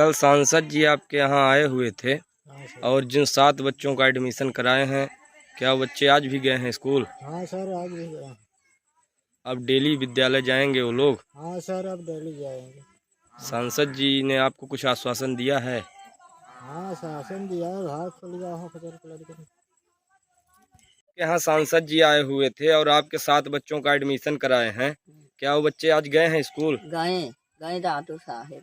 कल सांसद जी आपके यहाँ आए हुए थे हाँ सर। और जिन 7 बच्चों का एडमिशन कराए हैं, क्या वो बच्चे आज भी गए हैं स्कूल? हाँ सर, आज भी गया। अब डेली विद्यालय जाएंगे वो लोग? हाँ सर, अब दिल्ली जाएंगे। सांसद जी ने आपको कुछ आश्वासन दिया है? हाँ, शासन दिया है, हाथ खुल गया हो खजर के लड़के। यहाँ सांसद जी आए हुए थे और आपके 7 बच्चों का एडमिशन कराए हैं, क्या वो बच्चे आज गए हैं स्कूल? गए गए दादू साहेब।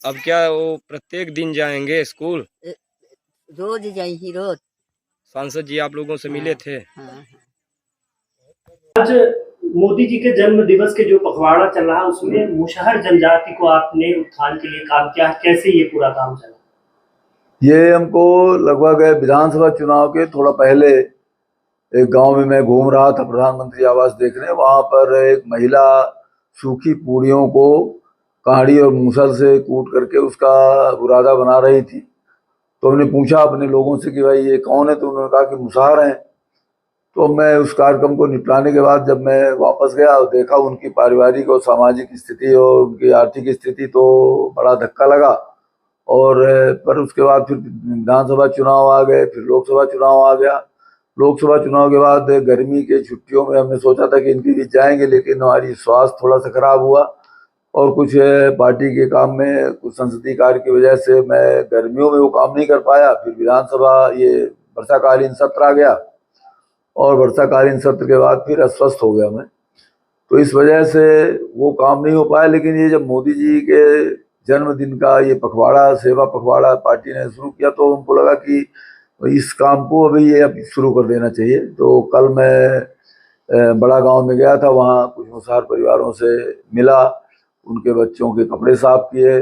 अब क्या वो प्रत्येक दिन जाएंगे स्कूल? रोज जाई रोज। सांसद जी आप लोगों से मिले थे? हाँ। आज मोदी जी के जन्म दिवस के जो पखवाड़ा चल रहा है उसमें मुशहर जनजाति को आपने उत्थान के लिए काम किया, कैसे ये पूरा काम चला? ये हमको लगभग विधानसभा चुनाव के थोड़ा पहले एक गांव में मैं घूम रहा था प्रधानमंत्री आवास देखने। वहां पर एक महिला सूखी पूड़ियों को कहाड़ी और मूसल से कूट करके उसका बुरादा बना रही थी। तो हमने पूछा अपने लोगों से कि भाई ये कौन है, तो उन्होंने कहा कि मुसहर हैं। तो मैं उस कार्यक्रम को निपटाने के बाद जब मैं वापस गया और देखा उनकी पारिवारिक और सामाजिक स्थिति और उनकी आर्थिक स्थिति, तो बड़ा धक्का लगा। और पर उसके बाद फिर विधानसभा चुनाव आ गए, फिर लोकसभा चुनाव आ गया। लोकसभा चुनाव के बाद गर्मी के छुट्टियों में हमने सोचा था कि इनके बीच जाएंगे, लेकिन हमारी स्वास्थ्य थोड़ा सा खराब हुआ और कुछ पार्टी के काम में, कुछ संसदीय कार्य की वजह से मैं गर्मियों में वो काम नहीं कर पाया। फिर विधानसभा ये वर्षाकालीन सत्र आ गया और वर्षाकालीन सत्र के बाद फिर अस्वस्थ हो गया मैं, तो इस वजह से वो काम नहीं हो पाया। लेकिन ये जब मोदी जी के जन्मदिन का ये पखवाड़ा, सेवा पखवाड़ा पार्टी ने शुरू किया, तो हमको लगा कि इस काम को अभी ये अब शुरू कर देना चाहिए। तो कल मैं बड़ा गांव में गया था, वहाँ कुछ मुसहर परिवारों से मिला, उनके बच्चों के कपड़े साफ किए,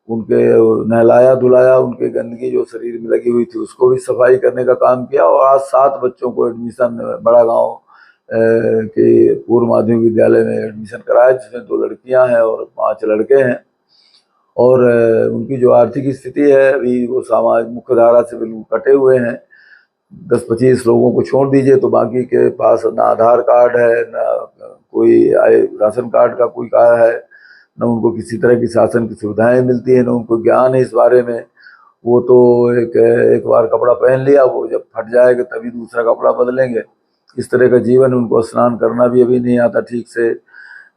उनके नहलाया धुलाया, उनके गंदगी जो शरीर में लगी हुई थी उसको भी सफाई करने का काम किया। और आज 7 बच्चों को एडमिशन बड़ा गांव के पूर्व माध्यमिक विद्यालय में एडमिशन कराया, जिसमें 2 लड़कियां हैं और 5 लड़के हैं। और उनकी जो आर्थिक स्थिति है अभी वो समाज मुख्य धारा से बिल्कुल कटे हुए हैं। 10-25 लोगों को छोड़ दीजिए तो बाकी के पास ना आधार कार्ड है, ना कोई राशन कार्ड का कोई कार्ड है, न उनको किसी तरह की शासन की सुविधाएं मिलती है, न उनको ज्ञान है इस बारे में। वो तो एक बार कपड़ा पहन लिया, वो जब फट जाएगा तभी दूसरा कपड़ा बदलेंगे, इस तरह का जीवन। उनको स्नान करना भी अभी नहीं आता ठीक से।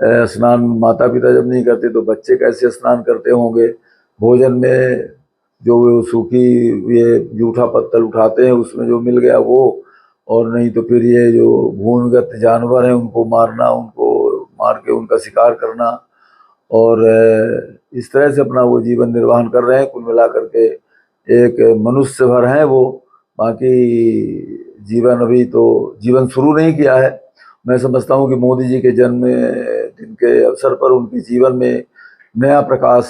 स्नान माता पिता जब नहीं करते तो बच्चे कैसे स्नान करते होंगे। भोजन में जो सूखी ये जूठा पत्तल उठाते हैं उसमें जो मिल गया वो, और नहीं तो फिर ये जो भूमिगत जानवर हैं उनको मारना, उनको मार के उनका शिकार करना, और इस तरह से अपना वो जीवन निर्वाह कर रहे हैं। कुल मिलाकर के एक मनुष्य भर हैं वो, बाकी जीवन अभी तो जीवन शुरू नहीं किया है। मैं समझता हूँ कि मोदी जी के जन्म दिन के अवसर पर उनके जीवन में नया प्रकाश,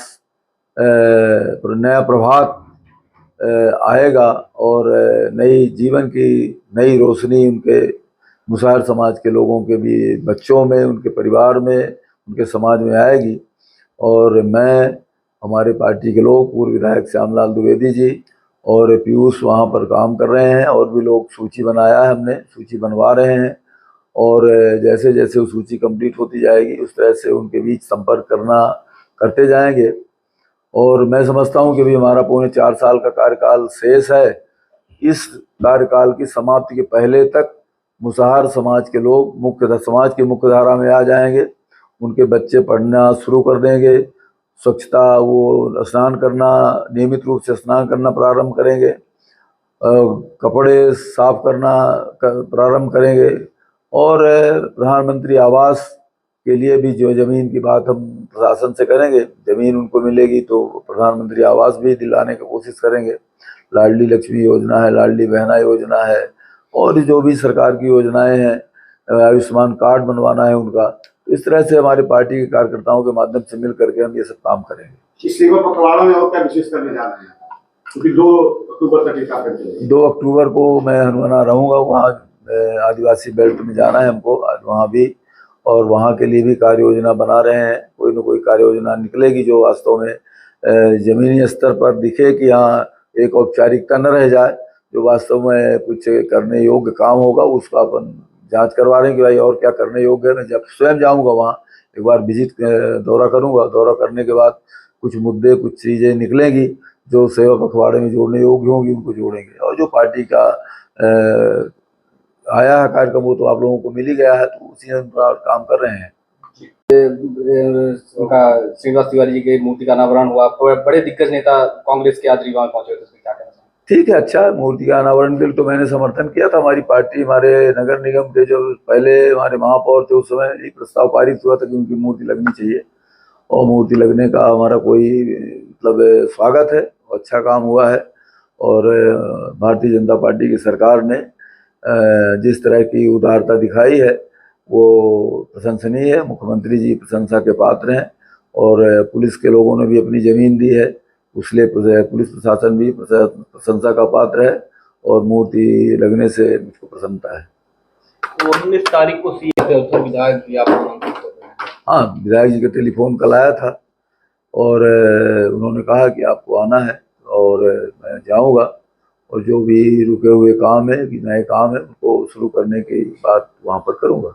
नया प्रभात आएगा और नई जीवन की नई रोशनी उनके मुसहर समाज के लोगों के भी बच्चों में, उनके परिवार में, उनके समाज में आएगी। और मैं, हमारे पार्टी के लोग, पूर्व विधायक श्यामलाल द्विवेदी जी और पीयूष वहाँ पर काम कर रहे हैं, और भी लोग सूची बनाया है, हमने सूची बनवा रहे हैं। और जैसे जैसे वो सूची कंप्लीट होती जाएगी उस तरह से उनके बीच संपर्क करते जाएंगे। और मैं समझता हूँ कि भी हमारा 4.25 साल का कार्यकाल शेष है। इस कार्यकाल की समाप्ति के पहले तक मुसहर समाज के लोग समाज की मुख्य धारा में आ जाएंगे। उनके बच्चे पढ़ना शुरू कर देंगे, स्वच्छता, वो स्नान करना, नियमित रूप से स्नान करना प्रारंभ करेंगे, कपड़े साफ करना प्रारंभ करेंगे। और प्रधानमंत्री आवास के लिए भी जो ज़मीन की बात हम प्रशासन से करेंगे, ज़मीन उनको मिलेगी तो प्रधानमंत्री आवास भी दिलाने की कोशिश करेंगे। लाडली लक्ष्मी योजना है, लाडली बहना योजना है, और जो भी सरकार की योजनाएं हैं, आयुष्मान कार्ड बनवाना है उनका। तो इस तरह से हमारी पार्टी के कार्यकर्ताओं के माध्यम से मिल करके हम ये सब काम करेंगे। इस सेवा पखवाड़ा में और क्या विशेष करने जा रहे हैं? क्योंकि 2 अक्टूबर तक का 2 अक्टूबर को मैं हनुमाना रहूँगा, वहाँ आदिवासी बेल्ट में जाना है हमको आज वहाँ भी, और वहाँ के लिए भी कार्य योजना बना रहे हैं। कोई ना कोई कार्य योजना निकलेगी जो वास्तव में ज़मीनी स्तर पर दिखे कि हाँ एक औपचारिकता न रह जाए, जो वास्तव में कुछ करने योग्य काम होगा उसका अपन जांच करवा रहे हैं कि भाई और क्या करने योग्य है। मैं जब स्वयं जाऊंगा वहाँ एक बार विजिट दौरा करूंगा। दौरा करने के बाद कुछ मुद्दे, कुछ चीज़ें निकलेंगी जो सेवा पखवाड़े में जोड़ने योग्य होंगी, उनको जोड़ेंगे। और जो पार्टी का आया है कार्यक्रम वो तो आप लोगों को मिल ही गया है, तो उसी अनुसार काम कर रहे हैं। उनका श्रीनिवास तिवारी जी की मूर्ति का अनावरण हुआ, बड़े दिग्गज नेता कांग्रेस के आज रीवा में पहुंचे, तो उसमें क्या कहना चाहेंगे? ठीक है, अच्छा है। मूर्ति का अनावरण के लिए तो मैंने समर्थन किया था। हमारी पार्टी, हमारे नगर निगम के जो पहले हमारे महापौर थे, उस समय एक प्रस्ताव पारित हुआ था कि उनकी मूर्ति लगनी चाहिए, और मूर्ति लगने का हमारा कोई मतलब स्वागत है, अच्छा काम हुआ है। और भारतीय जनता पार्टी की सरकार ने जिस तरह की उदारता दिखाई है वो प्रशंसनीय है। मुख्यमंत्री जी प्रशंसा के पात्र हैं, और पुलिस के लोगों ने भी अपनी ज़मीन दी है, उसलिए पुलिस प्रशासन भी प्रशंसा का पात्र है, और मूर्ति लगने से मुझको प्रसन्नता है। 19 तारीख को सीएम के अवसर विधायक जी आप आमंत्रित कर रहे हैं? हाँ, विधायक जी का टेलीफोन कल आया था, और उन्होंने कहा कि आपको आना है, और मैं जाऊंगा, और जो भी रुके हुए काम है, कि नए काम है, उनको शुरू करने की बात वहाँ पर करूँगा।